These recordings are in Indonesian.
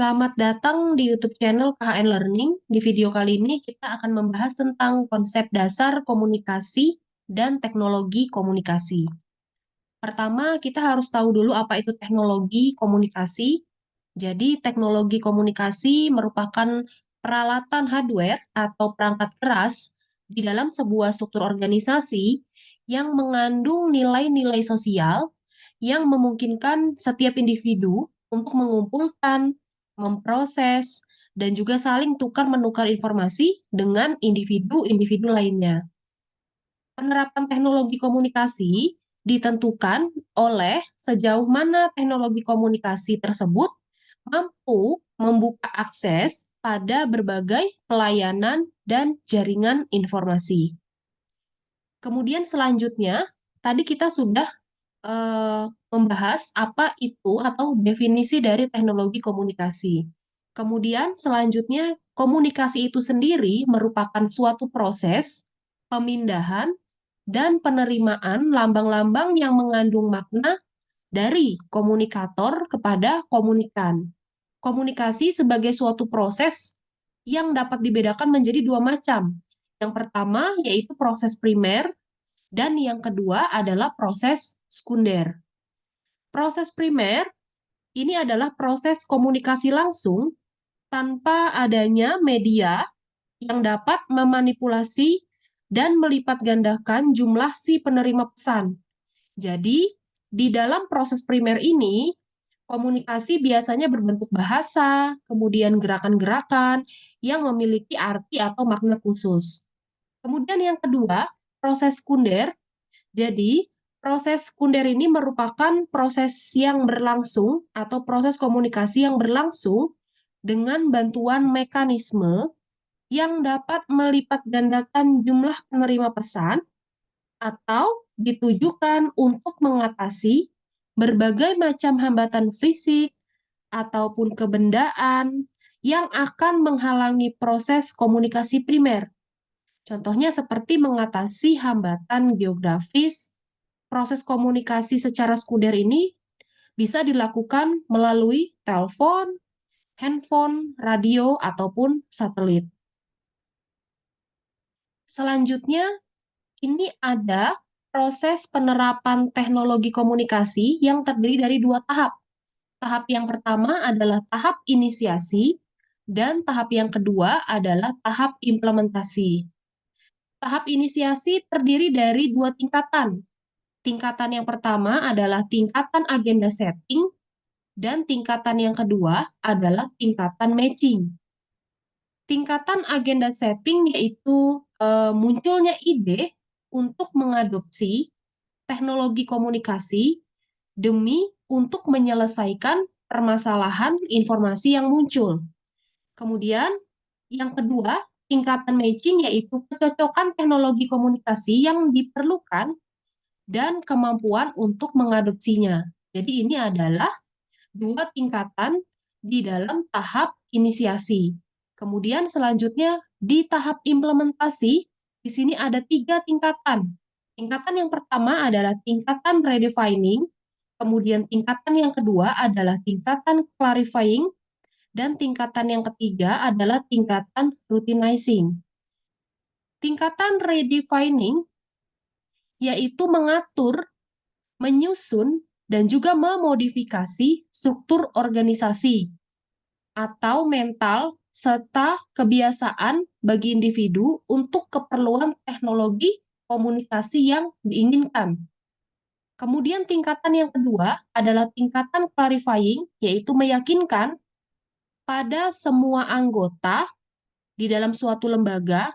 Selamat datang di YouTube channel KHN Learning. Di video kali ini kita akan membahas tentang konsep dasar komunikasi dan teknologi komunikasi. Pertama, kita harus tahu dulu apa itu teknologi komunikasi. Jadi, teknologi komunikasi merupakan peralatan hardware atau perangkat keras di dalam sebuah struktur organisasi yang mengandung nilai-nilai sosial yang memungkinkan setiap individu untuk mengumpulkan, memproses, dan juga saling tukar-menukar informasi dengan individu-individu lainnya. Penerapan teknologi komunikasi ditentukan oleh sejauh mana teknologi komunikasi tersebut mampu membuka akses pada berbagai pelayanan dan jaringan informasi. Kemudian selanjutnya, tadi kita sudah membahas apa itu atau definisi dari teknologi komunikasi. Kemudian selanjutnya, komunikasi itu sendiri merupakan suatu proses pemindahan dan penerimaan lambang-lambang yang mengandung makna dari komunikator kepada komunikan. Komunikasi sebagai suatu proses yang dapat dibedakan menjadi dua macam. Yang pertama yaitu proses primer dan yang kedua adalah proses sekunder. Proses primer ini adalah proses komunikasi langsung tanpa adanya media yang dapat memanipulasi dan melipat gandakan jumlah si penerima pesan. Jadi, di dalam proses primer ini, komunikasi biasanya berbentuk bahasa, kemudian gerakan-gerakan yang memiliki arti atau makna khusus. Kemudian yang kedua, proses sekunder. Jadi, proses sekunder ini merupakan proses yang berlangsung atau proses komunikasi yang berlangsung dengan bantuan mekanisme yang dapat melipat gandakan jumlah penerima pesan atau ditujukan untuk mengatasi berbagai macam hambatan fisik ataupun kebendaan yang akan menghalangi proses komunikasi primer. Contohnya seperti mengatasi hambatan geografis. Proses komunikasi secara sekunder ini bisa dilakukan melalui telepon, handphone, radio, ataupun satelit. Selanjutnya, ini ada proses penerapan teknologi komunikasi yang terdiri dari dua tahap. Tahap yang pertama adalah tahap inisiasi, dan tahap yang kedua adalah tahap implementasi. Tahap inisiasi terdiri dari dua tingkatan. Tingkatan yang pertama adalah tingkatan agenda setting, dan tingkatan yang kedua adalah tingkatan matching. Tingkatan agenda setting yaitu munculnya ide untuk mengadopsi teknologi komunikasi demi untuk menyelesaikan permasalahan informasi yang muncul. Kemudian, yang kedua, tingkatan matching yaitu kecocokan teknologi komunikasi yang diperlukan dan kemampuan untuk mengadopsinya. Jadi ini adalah dua tingkatan di dalam tahap inisiasi. Kemudian selanjutnya di tahap implementasi, di sini ada tiga tingkatan. Tingkatan yang pertama adalah tingkatan redefining, kemudian tingkatan yang kedua adalah tingkatan clarifying, dan tingkatan yang ketiga adalah tingkatan routinizing. Tingkatan redefining yaitu mengatur, menyusun, dan juga memodifikasi struktur organisasi atau mental serta kebiasaan bagi individu untuk keperluan teknologi komunikasi yang diinginkan. Kemudian tingkatan yang kedua adalah tingkatan clarifying, yaitu meyakinkan pada semua anggota di dalam suatu lembaga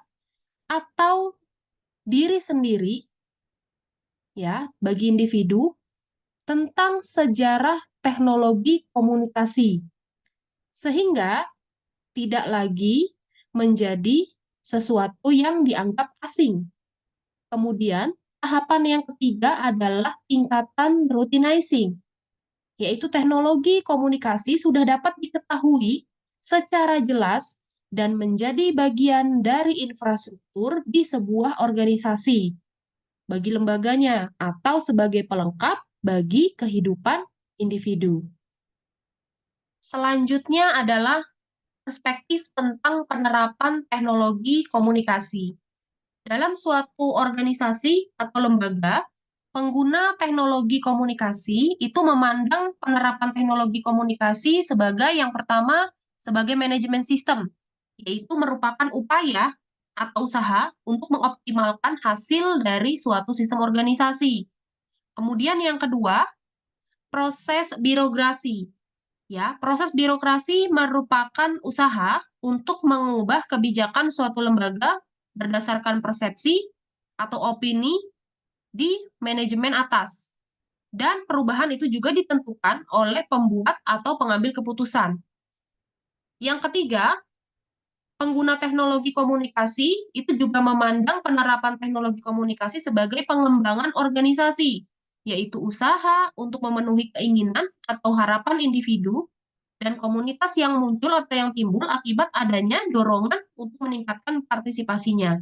atau diri sendiri, ya, bagi individu tentang sejarah teknologi komunikasi, sehingga tidak lagi menjadi sesuatu yang dianggap asing. Kemudian, tahapan yang ketiga adalah tingkatan routinizing, yaitu teknologi komunikasi sudah dapat diketahui secara jelas dan menjadi bagian dari infrastruktur di sebuah organisasi, bagi lembaganya, atau sebagai pelengkap bagi kehidupan individu. Selanjutnya adalah perspektif tentang penerapan teknologi komunikasi. Dalam suatu organisasi atau lembaga, pengguna teknologi komunikasi itu memandang penerapan teknologi komunikasi sebagai yang pertama, sebagai manajemen sistem, yaitu merupakan upaya atau usaha untuk mengoptimalkan hasil dari suatu sistem organisasi. Kemudian yang kedua, proses birokrasi. Ya, proses birokrasi merupakan usaha untuk mengubah kebijakan suatu lembaga berdasarkan persepsi atau opini di manajemen atas. Dan perubahan itu juga ditentukan oleh pembuat atau pengambil keputusan. Yang ketiga, pengguna teknologi komunikasi itu juga memandang penerapan teknologi komunikasi sebagai pengembangan organisasi, yaitu usaha untuk memenuhi keinginan atau harapan individu dan komunitas yang muncul atau yang timbul akibat adanya dorongan untuk meningkatkan partisipasinya.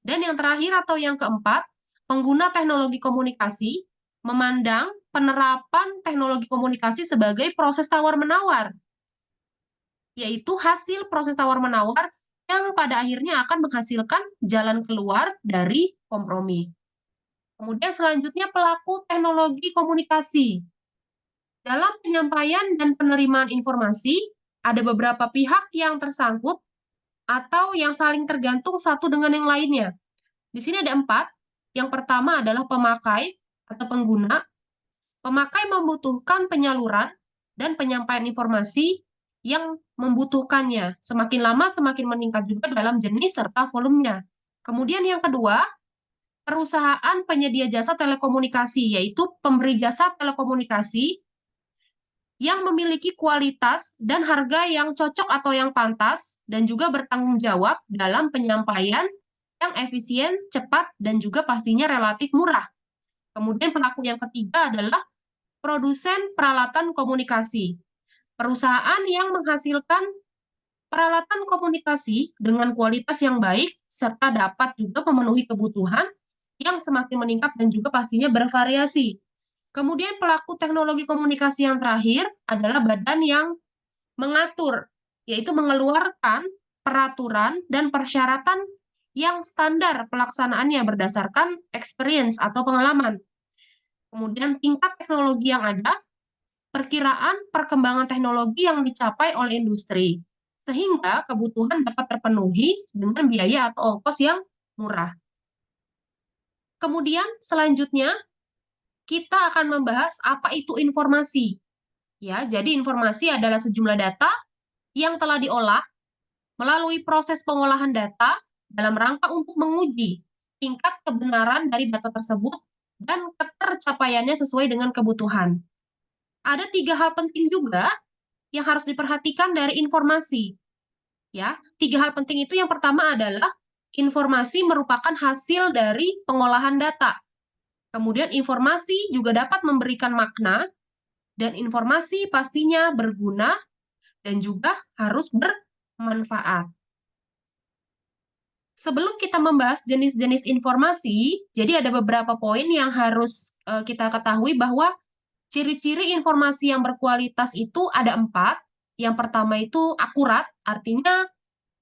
Dan yang terakhir atau yang keempat, pengguna teknologi komunikasi memandang penerapan teknologi komunikasi sebagai proses tawar-menawar, yaitu hasil proses tawar-menawar yang pada akhirnya akan menghasilkan jalan keluar dari kompromi. Kemudian selanjutnya pelaku teknologi komunikasi. Dalam penyampaian dan penerimaan informasi, ada beberapa pihak yang tersangkut atau yang saling tergantung satu dengan yang lainnya. Di sini ada 4. Yang pertama adalah pemakai atau pengguna. Pemakai membutuhkan penyaluran dan penyampaian informasi yang membutuhkannya. Semakin lama semakin meningkat juga dalam jenis serta volumenya. Kemudian yang kedua, perusahaan penyedia jasa telekomunikasi, yaitu pemberi jasa telekomunikasi yang memiliki kualitas dan harga yang cocok atau yang pantas, dan juga bertanggung jawab dalam penyampaian yang efisien, cepat, dan juga pastinya relatif murah. Kemudian pelaku yang ketiga adalah produsen peralatan komunikasi. Perusahaan yang menghasilkan peralatan komunikasi dengan kualitas yang baik, serta dapat juga memenuhi kebutuhan yang semakin meningkat dan juga pastinya bervariasi. Kemudian pelaku teknologi komunikasi yang terakhir adalah badan yang mengatur, yaitu mengeluarkan peraturan dan persyaratan yang standar pelaksanaannya berdasarkan experience atau pengalaman. Kemudian tingkat teknologi yang ada, perkiraan perkembangan teknologi yang dicapai oleh industri, sehingga kebutuhan dapat terpenuhi dengan biaya atau ongkos yang murah. Kemudian selanjutnya kita akan membahas apa itu informasi. Ya, jadi informasi adalah sejumlah data yang telah diolah melalui proses pengolahan data dalam rangka untuk menguji tingkat kebenaran dari data tersebut dan ketercapaiannya sesuai dengan kebutuhan. Ada 3 hal penting juga yang harus diperhatikan dari informasi. Ya, 3 hal penting itu yang pertama adalah informasi merupakan hasil dari pengolahan data. Kemudian informasi juga dapat memberikan makna, dan informasi pastinya berguna dan juga harus bermanfaat. Sebelum kita membahas jenis-jenis informasi, jadi ada beberapa poin yang harus kita ketahui bahwa ciri-ciri informasi yang berkualitas itu ada 4. Yang pertama itu akurat, artinya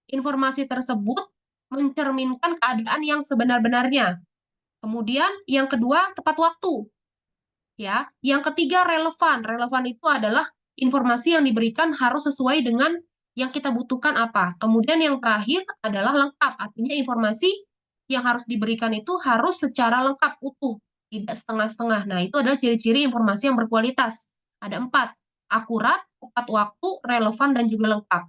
informasi tersebut mencerminkan keadaan yang sebenar-benarnya. Kemudian yang kedua tepat waktu. Ya, yang ketiga relevan. Relevan itu adalah informasi yang diberikan harus sesuai dengan yang kita butuhkan apa. Kemudian yang terakhir adalah lengkap. Artinya informasi yang harus diberikan itu harus secara lengkap, utuh, tidak setengah-setengah. Nah, itu adalah ciri-ciri informasi yang berkualitas. Ada 4. Akurat, tepat waktu, relevan, dan juga lengkap.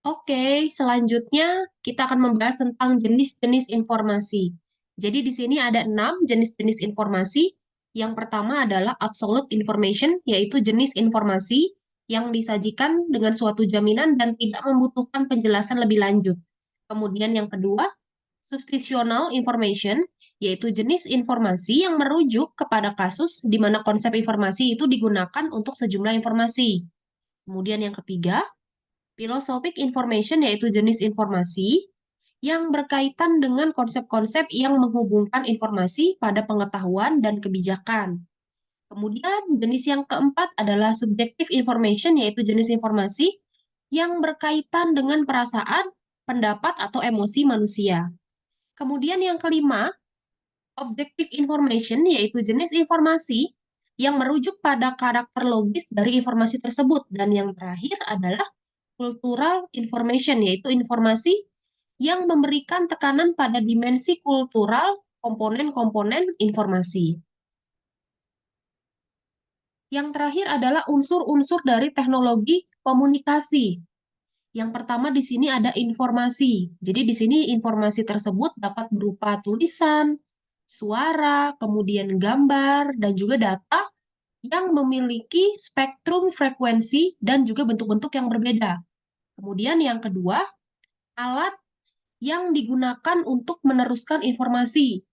Oke, selanjutnya kita akan membahas tentang jenis-jenis informasi. Jadi di sini ada 6 jenis-jenis informasi. Yang pertama adalah absolute information, yaitu jenis informasi yang disajikan dengan suatu jaminan dan tidak membutuhkan penjelasan lebih lanjut. Kemudian yang kedua, substitutional information, yaitu jenis informasi yang merujuk kepada kasus di mana konsep informasi itu digunakan untuk sejumlah informasi. Kemudian yang ketiga, philosophic information, yaitu jenis informasi yang berkaitan dengan konsep-konsep yang menghubungkan informasi pada pengetahuan dan kebijakan. Kemudian jenis yang keempat adalah subjective information, yaitu jenis informasi yang berkaitan dengan perasaan, pendapat, atau emosi manusia. Kemudian yang kelima, objective information, yaitu jenis informasi yang merujuk pada karakter logis dari informasi tersebut. Dan yang terakhir adalah cultural information, yaitu informasi yang memberikan tekanan pada dimensi kultural komponen-komponen informasi. Yang terakhir adalah unsur-unsur dari teknologi komunikasi. Yang pertama di sini ada informasi. Jadi di sini informasi tersebut dapat berupa tulisan, suara, kemudian gambar, dan juga data yang memiliki spektrum frekuensi dan juga bentuk-bentuk yang berbeda. Kemudian yang kedua, alat yang digunakan untuk meneruskan informasi.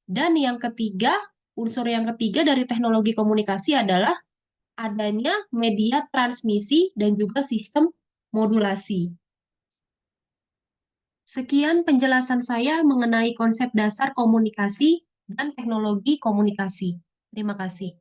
Dan yang ketiga, unsur yang ketiga dari teknologi komunikasi adalah adanya media transmisi dan juga sistem modulasi. Sekian penjelasan saya mengenai konsep dasar komunikasi dan teknologi komunikasi. Terima kasih.